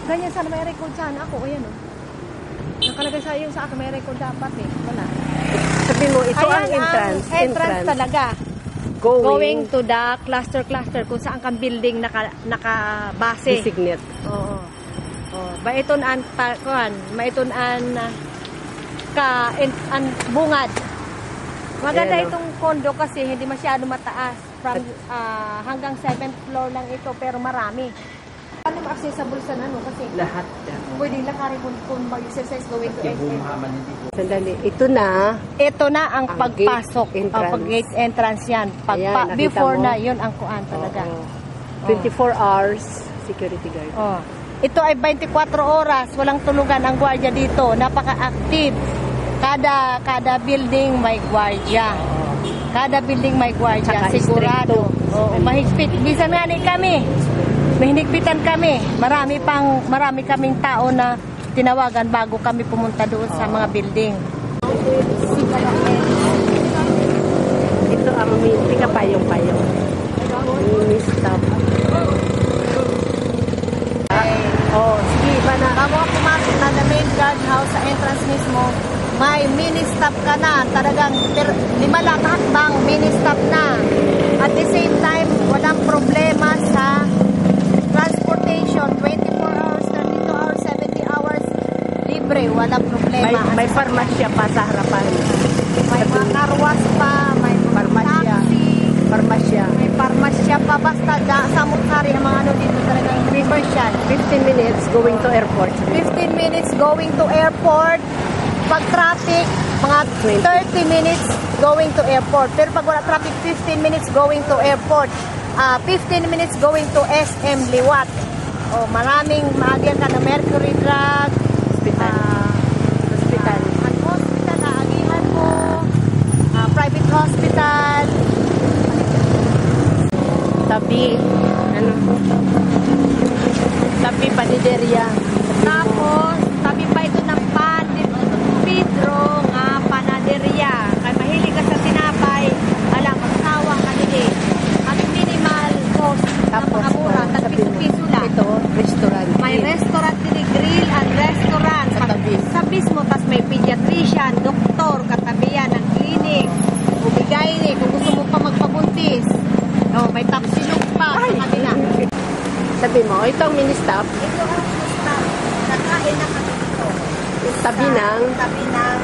Ganyan sana may record sana ako. Ayan o. Nakalagay sa iyo sa akin may record dapat eh. Wala. Sabi mo, ito Ayan ang entrance. Ang entrance talaga. Going To the cluster kung saan kang building nakabase. designate. Oo. Oh, maiton-an an bungad. Maganda Ayan, itong condo kasi hindi masyado mataas. From hanggang 7th floor lang ito pero marami. Ano accessible sa ano kasi Lahat yan. pwedeng lakarin kung mag-exercise going to SM. Sandali. Ito na. Ito na ang Ang pagpasok, gate entrance. ang gate entrance yan. Ayan, nakita Before mo? na, yun ang kuan talaga. Oo. 24 hours security guard. Oh. Ito ay 24 oras, walang tulugan ang gwardiya dito. Napaka-active. Kada building may gwardiya. Kada building may gwardiya, Tsaka sigurado. stricto. Oo, mahigpit. Bisan nga ni kami. Mahinigpitan kami. Marami kaming tao na tinawagan bago kami pumunta doon sa mga building. Ito ang mini kapayong-payong. Mini stop. Oh, sige, na bago ka pumasok na the main guard house sa entrance mismo, may mini stop ka na. Talagang 5 hakbang mini stop na. At the same time, walang problema sa transportation. 24 hours, 32 hours, 70 hours, libre, walang problema. May farmasya pa sa harapan. May mga karwas pa, may mga Farmasya. taxi, Farmasya. may farmasya pa. Basta sa Mutsari, ang mga ano dito talagang commercial. 15 minutes going to airport. 15 minutes going to airport. Pag traffic, mga 30 minutes going to airport. Pero pag wala traffic, 15 minutes going to airport. 15 minutes going to SM Liwat. Oh, maraming maagyan ka na Mercury Drug, Hospital. Ang hospital, aagihan mo, private hospital, Tabi. Ano? Tabi paniderya. tapos tabi pa ito ng Pan Pedro nga panaderya. Kaya mahilig ka sa tinapay, alam, magsawa ka nili. Ang minimal cost ng mga mura, tagpiso-piso lang. Ito, restaurant. May restaurant din, grill and restaurant. Sa tabi. Sa mismo, tas may pediatrician, doktor, katabihan ng clinic. Ubigay ni, kung gusto mo pa magpabuntis. Oh, may tapsilog pa sa kabila. Sabi mo, ito ang mini-stop. Ito ang stop. Nakain na kami dito. Tabi ng Tabi ng